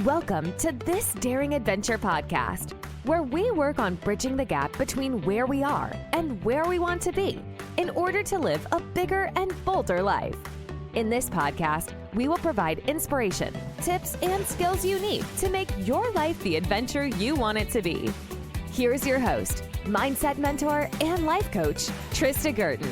Welcome to This Daring Adventure podcast, where we work on bridging the gap between where we are and where we want to be in order to live a bigger and bolder life. In this podcast, we will provide inspiration, tips, and skills you need to make your life the adventure you want it to be. Here's your host, mindset mentor, and life coach, Trista Gurton.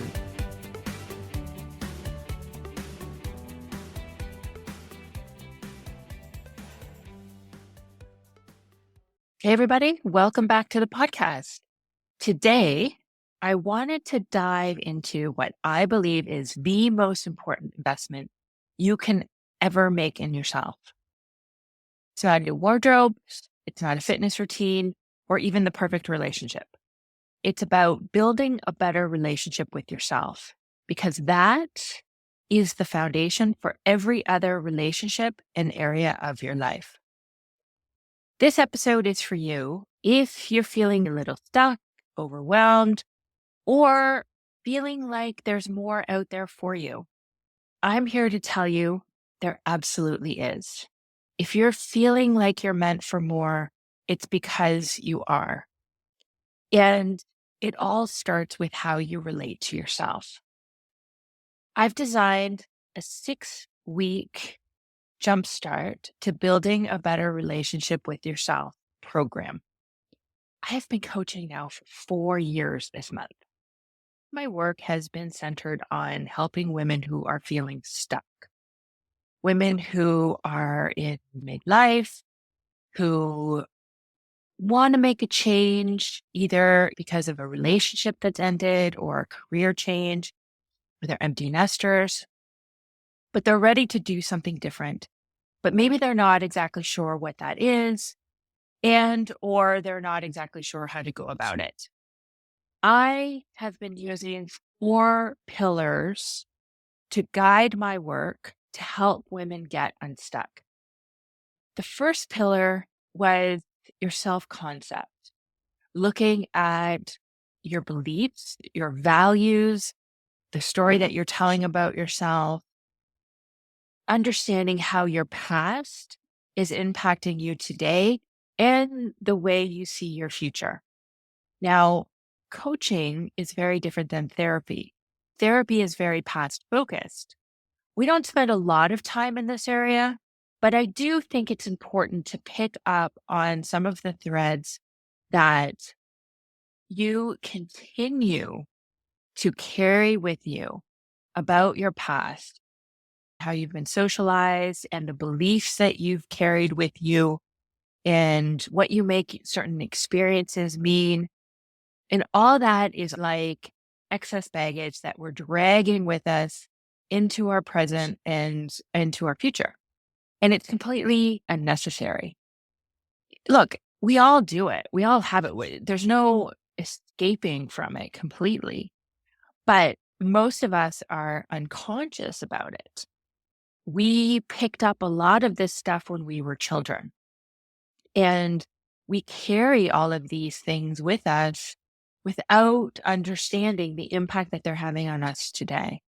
Hey, everybody. Welcome back to the podcast. Today, I wanted to dive into what I believe is the most important investment you can ever make in yourself. It's not a new wardrobe. It's not a fitness routine or even the perfect relationship. It's about building a better relationship with yourself, because that is the foundation for every other relationship and area of your life. This episode is for you if you're feeling a little stuck, overwhelmed, or feeling like there's more out there for you. I'm here to tell you there absolutely is. If you're feeling like you're meant for more, it's because you are. And it all starts with how you relate to yourself. I've designed a 6-week Jumpstart to building a better relationship with yourself program. I have been coaching now for 4 years this month. My work has been centered on helping women who are feeling stuck, women who are in midlife, who want to make a change, either because of a relationship that's ended or a career change, or they're empty nesters, but they're ready to do something different. But maybe they're not exactly sure what that is, or they're not exactly sure how to go about it. I have been using 4 pillars to guide my work to help women get unstuck. The first pillar was your self-concept, looking at your beliefs, your values, the story that you're telling about yourself, understanding how your past is impacting you today and the way you see your future. Now, coaching is very different than therapy. Therapy is very past focused. We don't spend a lot of time in this area, but I do think it's important to pick up on some of the threads that you continue to carry with you about your past, how you've been socialized and the beliefs that you've carried with you and what you make certain experiences mean. And all that is like excess baggage that we're dragging with us into our present and into our future. And it's completely unnecessary. Look, we all do it. We all have it. There's no escaping from it completely. But most of us are unconscious about it. We picked up a lot of this stuff when we were children. And we carry all of these things with us without understanding the impact that they're having on us today.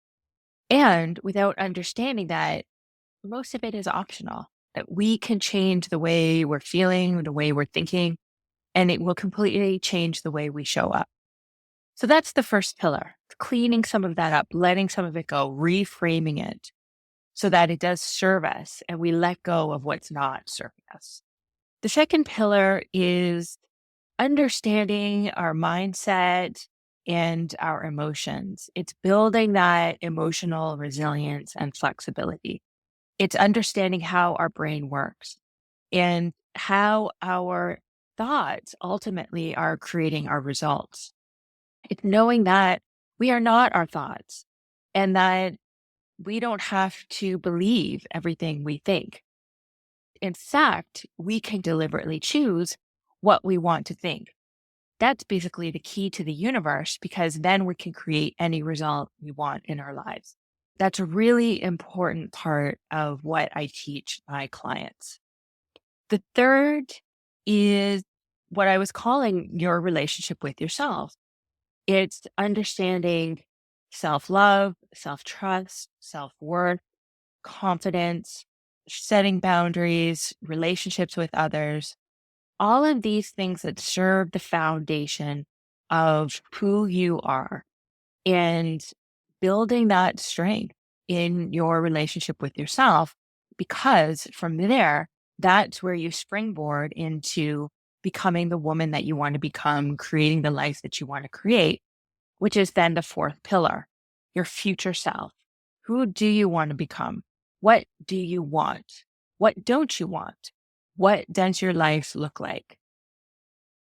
And without understanding that most of it is optional, that we can change the way we're feeling, the way we're thinking, and it will completely change the way we show up. So that's the first pillar, cleaning some of that up, letting some of it go, reframing it so that it does serve us and we let go of what's not serving us. The second pillar is understanding our mindset and our emotions. It's building that emotional resilience and flexibility. It's understanding how our brain works and how our thoughts ultimately are creating our results. It's knowing that we are not our thoughts and that we don't have to believe everything we think. In fact, we can deliberately choose what we want to think. That's basically the key to the universe, because then we can create any result we want in our lives. That's a really important part of what I teach my clients. The third is what I was calling your relationship with yourself. It's understanding self-love, self-trust, self-worth, confidence, setting boundaries, relationships with others, all of these things that serve the foundation of who you are and building that strength in your relationship with yourself. Because from there, that's where you springboard into becoming the woman that you want to become, creating the life that you want to create, which is then the fourth pillar, your future self. Who do you want to become? What do you want? What don't you want? What does your life look like?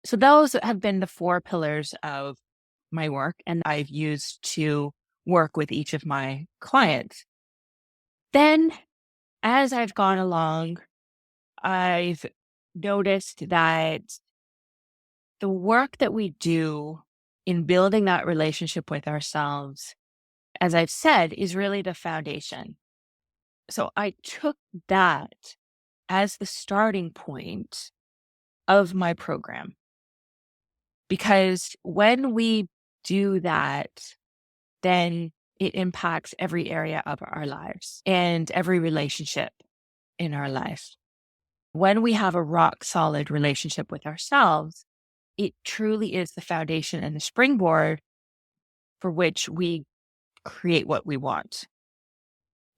So those have been the four pillars of my work, and I've used to work with each of my clients. Then, as I've gone along, I've noticed that the work that we do in building that relationship with ourselves, as I've said, is really the foundation. So I took that as the starting point of my program. Because when we do that, then it impacts every area of our lives and every relationship in our life. When we have a rock solid relationship with ourselves, it truly is the foundation and the springboard for which we create what we want.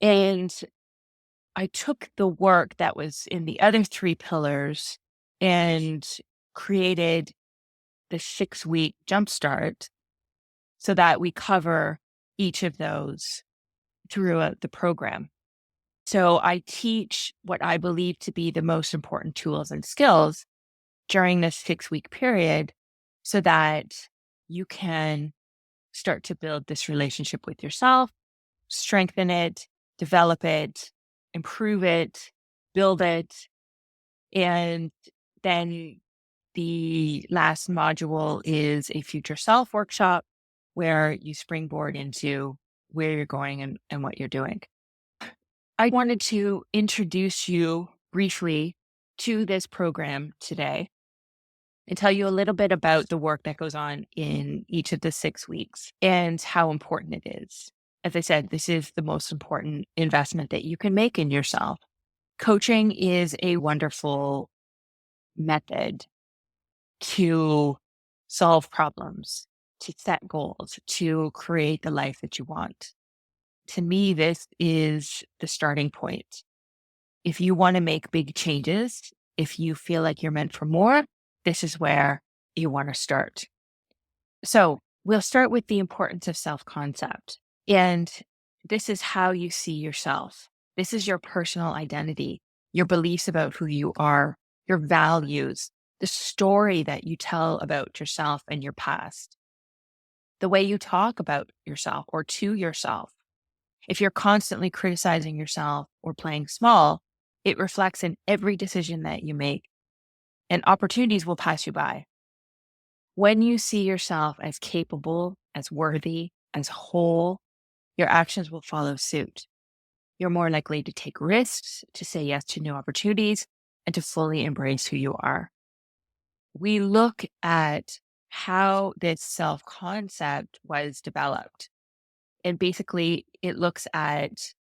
And I took the work that was in the other three pillars and created the 6-week Jumpstart so that we cover each of those throughout the program. So I teach what I believe to be the most important tools and skills during this 6-week period so that you can start to build this relationship with yourself, strengthen it, develop it, improve it, build it. And then the last module is a future self workshop where you springboard into where you're going and what you're doing. I wanted to introduce you briefly to this program today and tell you a little bit about the work that goes on in each of the 6 weeks and how important it is. As I said, this is the most important investment that you can make in yourself. Coaching is a wonderful method to solve problems, to set goals, to create the life that you want. To me, this is the starting point. If you want to make big changes, if you feel like you're meant for more, this is where you want to start. So we'll start with the importance of self-concept. And this is how you see yourself. This is your personal identity, your beliefs about who you are, your values, the story that you tell about yourself and your past, the way you talk about yourself or to yourself. If you're constantly criticizing yourself or playing small, it reflects in every decision that you make, and opportunities will pass you by. When you see yourself as capable, as worthy, as whole, your actions will follow suit. You're more likely to take risks, to say yes to new opportunities, and to fully embrace who you are. We look at how this self-concept was developed. And basically, it looks at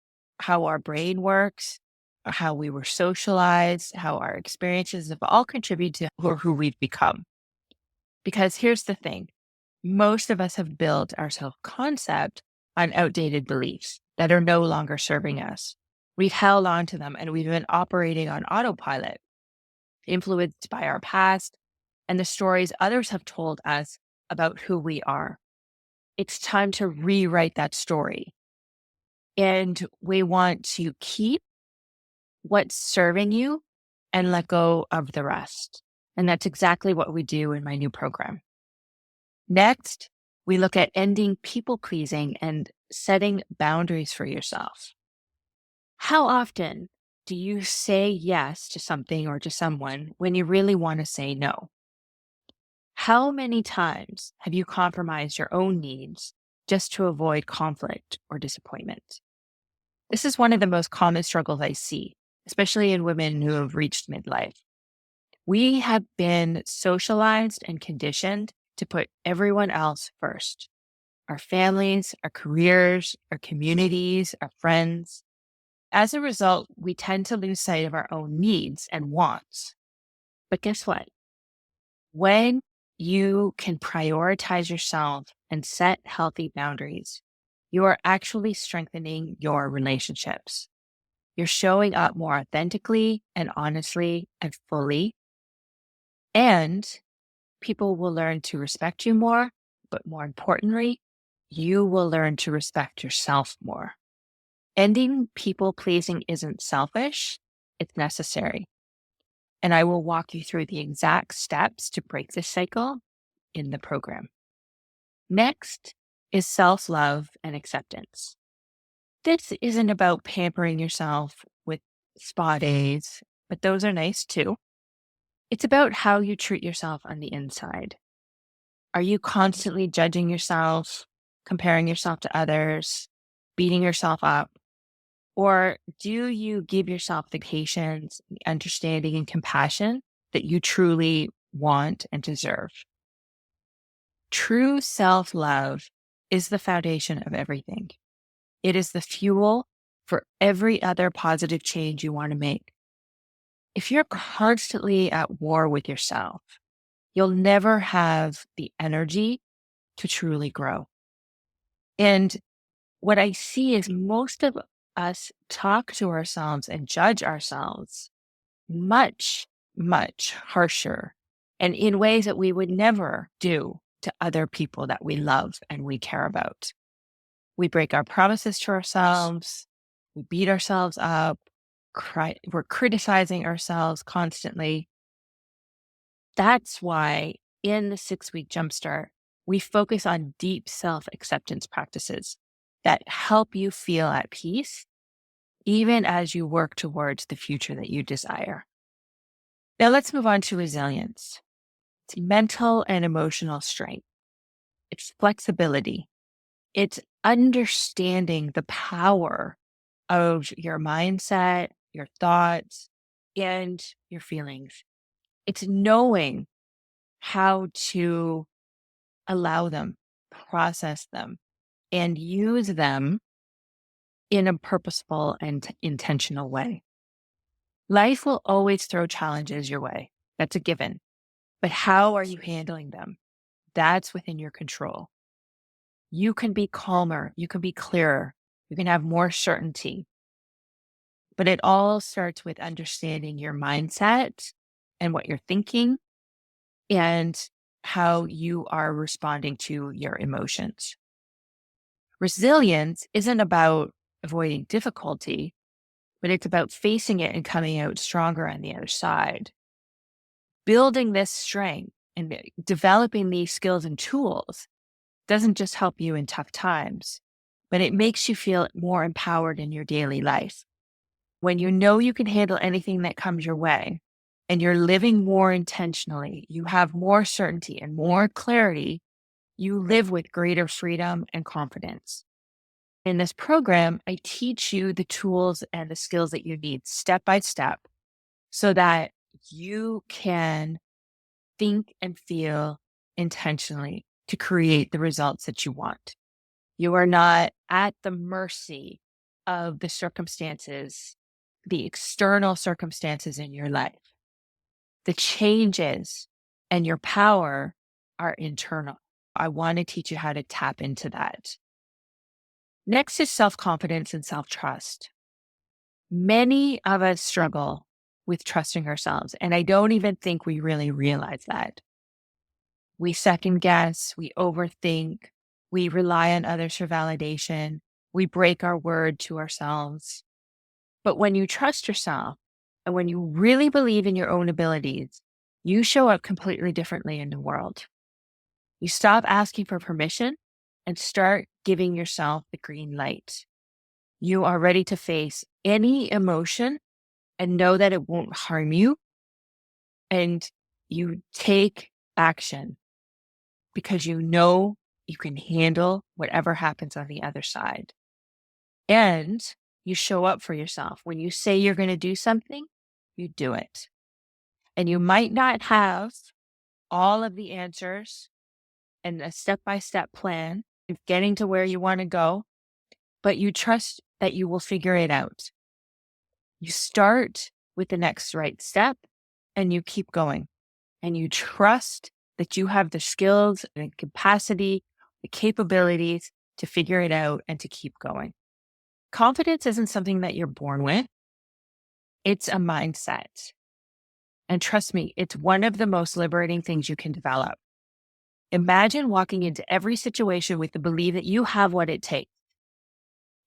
how our brain works, how we were socialized, how our experiences have all contributed to who we've become. Because here's the thing, most of us have built our self-concept on outdated beliefs that are no longer serving us. We've held on to them and we've been operating on autopilot, influenced by our past and the stories others have told us about who we are. It's time to rewrite that story. And we want to keep what's serving you and let go of the rest. And that's exactly what we do in my new program. Next, we look at ending people pleasing and setting boundaries for yourself. How often do you say yes to something or to someone when you really want to say no? How many times have you compromised your own needs just to avoid conflict or disappointment? This is one of the most common struggles I see, especially in women who have reached midlife. We have been socialized and conditioned to put everyone else first. Our families, our careers, our communities, our friends. As a result, we tend to lose sight of our own needs and wants. But guess what? When you can prioritize yourself and set healthy boundaries, you are actually strengthening your relationships. You're showing up more authentically and honestly and fully, and people will learn to respect you more. But more importantly, you will learn to respect yourself more. Ending people pleasing isn't selfish, it's necessary. And I will walk you through the exact steps to break this cycle in the program. Next is self-love and acceptance. This isn't about pampering yourself with spa days, but those are nice too. It's about how you treat yourself on the inside. Are you constantly judging yourself, comparing yourself to others, beating yourself up? Or do you give yourself the patience, the understanding, and compassion that you truly want and deserve? True self-love is the foundation of everything. It is the fuel for every other positive change you want to make. If you're constantly at war with yourself, you'll never have the energy to truly grow. And what I see is most of us talk to ourselves and judge ourselves much, much harsher and in ways that we would never do to other people that we love and we care about. We break our promises to ourselves. We beat ourselves up. We're criticizing ourselves constantly. That's why in the 6-week Jumpstart, we focus on deep self-acceptance practices that help you feel at peace, even as you work towards the future that you desire. Now let's move on to resilience. It's mental and emotional strength. It's flexibility. It's understanding the power of your mindset, your thoughts, and your feelings. It's knowing how to allow them, process them, and use them in a purposeful and intentional way. Life will always throw challenges your way. That's a given. But how are you handling them? That's within your control. You can be calmer. You can be clearer. You can have more certainty. But it all starts with understanding your mindset and what you're thinking and how you are responding to your emotions. Resilience isn't about avoiding difficulty, but it's about facing it and coming out stronger on the other side. Building this strength and developing these skills and tools doesn't just help you in tough times, but it makes you feel more empowered in your daily life. When you know you can handle anything that comes your way and you're living more intentionally, you have more certainty and more clarity, you live with greater freedom and confidence. In this program, I teach you the tools and the skills that you need step by step so that you can think and feel intentionally to create the results that you want. You are not at the mercy of the circumstances, the external circumstances in your life. The changes and your power are internal. I want to teach you how to tap into that. Next is self-confidence and self-trust. Many of us struggle with trusting ourselves, and I don't even think we really realize that. We second guess, we overthink, we rely on others for validation, we break our word to ourselves. But when you trust yourself and when you really believe in your own abilities, you show up completely differently in the world. You stop asking for permission and start giving yourself the green light. You are ready to face any emotion and know that it won't harm you. And you take action because you know you can handle whatever happens on the other side. And you show up for yourself. When you say you're going to do something, you do it. And you might not have all of the answers and a step-by-step plan of getting to where you want to go, but you trust that you will figure it out. You start with the next right step and you keep going. And you trust that you have the skills and capacity, the capabilities to figure it out and to keep going. Confidence isn't something that you're born with. It's a mindset. And trust me, it's one of the most liberating things you can develop. Imagine walking into every situation with the belief that you have what it takes.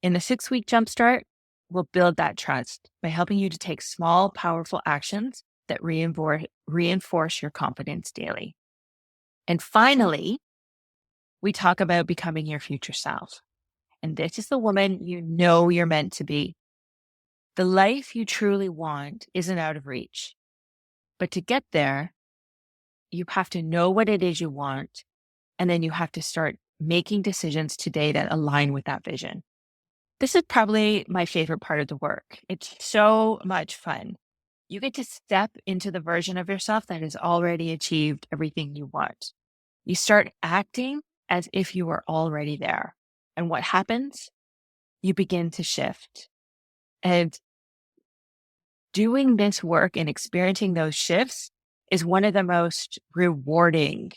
In the 6-week Jumpstart, we'll build that trust by helping you to take small, powerful actions that reinforce your confidence daily. And finally, we talk about becoming your future self. And this is the woman you know you're meant to be. The life you truly want isn't out of reach. But to get there, you have to know what it is you want. And then you have to start making decisions today that align with that vision. This is probably my favorite part of the work. It's so much fun. You get to step into the version of yourself that has already achieved everything you want. You start acting as if you were already there. And what happens? You begin to shift. And doing this work and experiencing those shifts is one of the most rewarding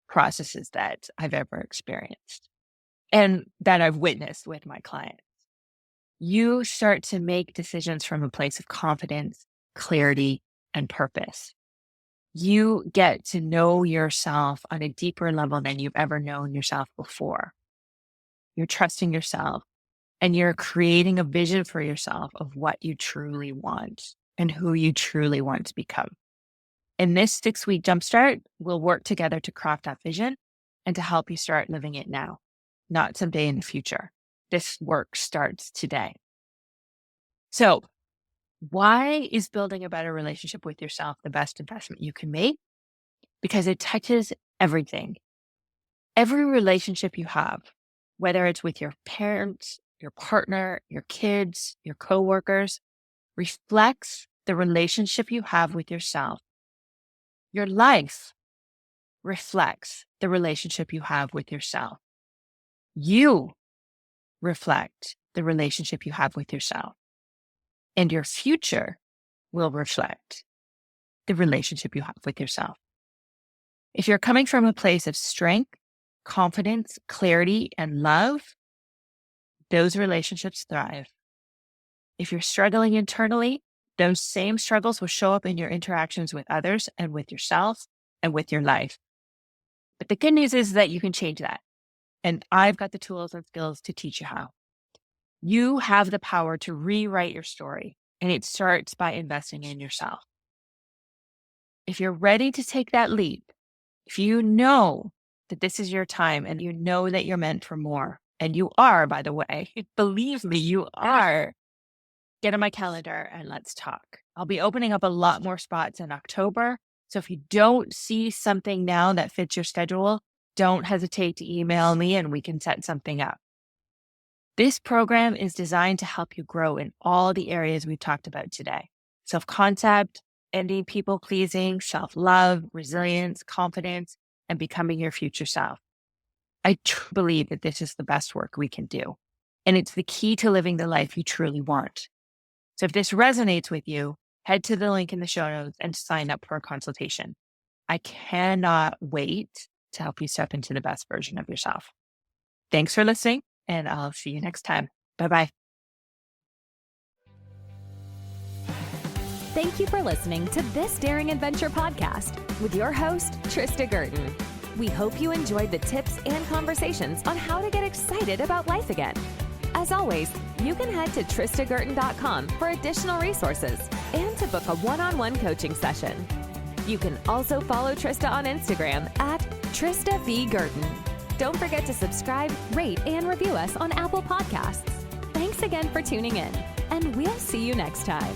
processes that I've ever experienced and that I've witnessed with my clients. You start to make decisions from a place of confidence, clarity, and purpose. You get to know yourself on a deeper level than you've ever known yourself before. You're trusting yourself and you're creating a vision for yourself of what you truly want and who you truly want to become. In this 6-week Jumpstart, we'll work together to craft that vision and to help you start living it now, not someday in the future. This work starts today. So, why is building a better relationship with yourself the best investment you can make? Because it touches everything. Every relationship you have, whether it's with your parents, your partner, your kids, your coworkers, reflects the relationship you have with yourself. Your life reflects the relationship you have with yourself. You reflect the relationship you have with yourself. And your future will reflect the relationship you have with yourself. If you're coming from a place of strength, confidence, clarity, and love, those relationships thrive. If you're struggling internally, those same struggles will show up in your interactions with others and with yourself and with your life. But the good news is that you can change that. And I've got the tools and skills to teach you how. You have the power to rewrite your story, and it starts by investing in yourself. If you're ready to take that leap, if you know that this is your time and you know that you're meant for more, and you are, by the way, believe me, you are, get on my calendar and let's talk. I'll be opening up a lot more spots in October. So if you don't see something now that fits your schedule, don't hesitate to email me and we can set something up. This program is designed to help you grow in all the areas we've talked about today. Self-concept, ending people-pleasing, self-love, resilience, confidence, and becoming your future self. I truly believe that this is the best work we can do. And it's the key to living the life you truly want. So if this resonates with you, head to the link in the show notes and sign up for a consultation. I cannot wait to help you step into the best version of yourself. Thanks for listening, and I'll see you next time. Bye-bye. Thank you for listening to This Daring Adventure podcast with your host, Trista Gurton. We hope you enjoyed the tips and conversations on how to get excited about life again. As always, you can head to tristagurton.com for additional resources and to book a one-on-one coaching session. You can also follow Trista on Instagram at TristaVGurton. Don't forget to subscribe, rate, and review us on Apple Podcasts. Thanks again for tuning in, and we'll see you next time.